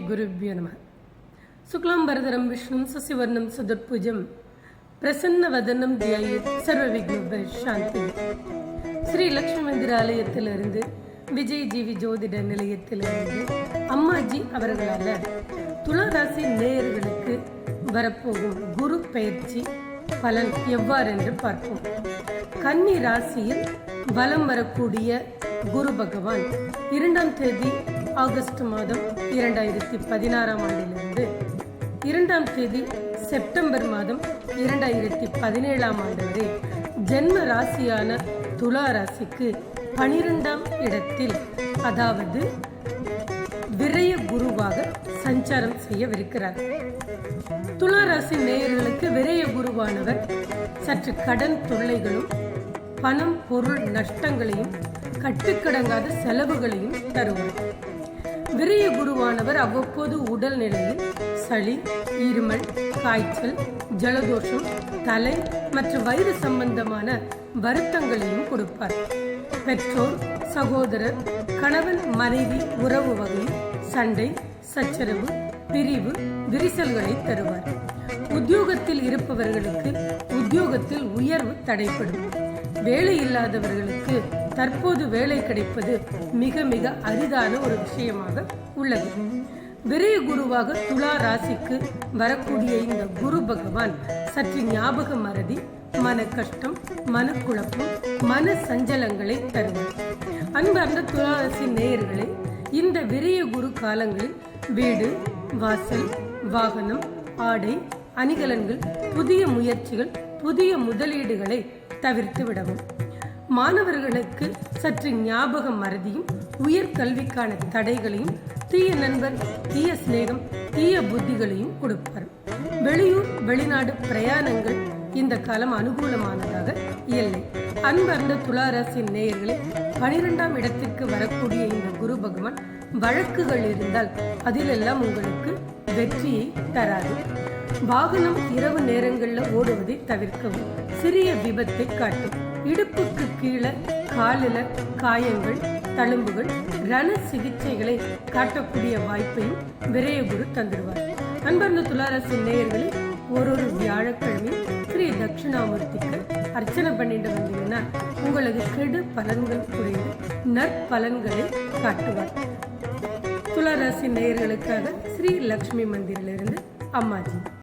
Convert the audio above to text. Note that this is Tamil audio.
குருभ्यो நமः. சுக்லாம்பரதரம் விஷ்ணும் சசிவர்ணம் சதுர்புஜம் பிரசன்னவதனம் தியாயேத் சர்வவிக்னோபசாந்தி. ஸ்ரீ லக்ஷ்மி மந்திர ஆலயத்திலிருந்து விஜய் ஜீவி ஜோதிட நிலையத்திலிருந்து அம்மாஜி அவர்களால் துளாராசி நேயர்களுக்கு வரப்போகும் குரு பயிற்சி பலன் எவ்வாறு என்று பார்ப்போம். கன்னி ராசியில் வலம் வரக்கூடிய குரு பகவான் 2ஆம் தேதி ஆகஸ்ட் மாதம் 2016 ஆண்டிலிருந்து 2ஆம் தேதி செப்டம்பர் மாதம் 2017 ஆண்டு வரை ஜென்ம ராசியான துலா ராசிக்கு 12ஆம் இடத்தில், அதாவது விரய குருவாக சஞ்சாரம் செய்யவிருக்கிறார். துலா ராசி நேயர்களுக்கு விரய குருவானவர் சற்று கடன் தொல்லைகளும் பணம் பொருள் நஷ்டங்களையும் கட்டுக்கடங்காத செலவுகளையும் தருவார். விரய குருவானவர் அவ்வப்போது உடல் நிலையில் சளி, இருமல், காய்ச்சல், ஜலதோஷம், தலை மற்றும் வயிறு சம்பந்தமான வருத்தங்களையும் கொடுப்பார். பெற்றோர், சகோதரர், கணவன் மனைவி உறவு வகையில் சண்டை, சச்சரவு, பிரிவு, விரிசல்களை தருவார். உத்தியோகத்தில் இருப்பவர்களுக்கு உத்தியோகத்தில் உயர்வு தடைப்படும். வேலை இல்லாதவர்களுக்கு தற்போது வேலை கிடைப்பது மிக மிக அரிதான ஒரு விஷயமாக உள்ளது. விரய குருவாக துலா ராசிக்கு வரக்கூடிய இந்த குரு பகவான் சற்று ஞாபக மறதி, மன கஷ்டம், மனக்குழப்பம், மன சஞ்சலங்களை தருவார். அன்பார்ந்த துலா ராசி நேயர்களே, இந்த விரய குரு காலங்களில் வீடு, வாசல், வாகனம், ஆடை, அணிகலன்கள், புதிய முயற்சிகள், புதிய முதலீடுகளை தவிர்த்து விடவும். மாணவர்களுக்கு சற்று ஞாபக மறதியும் உயர்கல்விக்கான தடைகளையும் தீய நண்பர், தீய சிநேகம், தீய புத்திகளையும் கொடுப்பார். வெளியூர் வெளிநாடு பிரயாணங்கள் இந்த காலம் அனுகூலமானதாக இல்லை. அன்பர்ந்த துளாராசி நேயர்களே, 12ஆம் இடத்திற்கு வரக்கூடிய இந்த குரு பகவான் வழக்குகள் இருந்தால் அதிலெல்லாம் உங்களுக்கு வெற்றியை தராது. வாகனம் இரவு நேரங்களில் ஓடுவதை தவிர்க்கவும். சிறிய விபத்தை காட்டும். இடுப்புக்கு கீழே காலில் காயங்கள், தழும்புகள், ரண சிகிச்சைகளை காட்டக்கூடிய வாய்ப்பையும் விரயகுரு தந்துடுவார். அன்பர்ந்த துளாராசி நேயர்களே, ஒரு வியாழக்கிழமை ஸ்ரீ தட்சிணாமூர்த்திக்கு அர்ச்சனை பண்ணிட்டு வந்தீங்கன்னா உங்களுக்கு கெடு பலன்கள் குறைந்து நற்பலன்களை காட்டுவார். துளாராசி நேயர்களுக்காக ஸ்ரீ லக்ஷ்மி மந்திரிலிருந்து அம்மாஜி.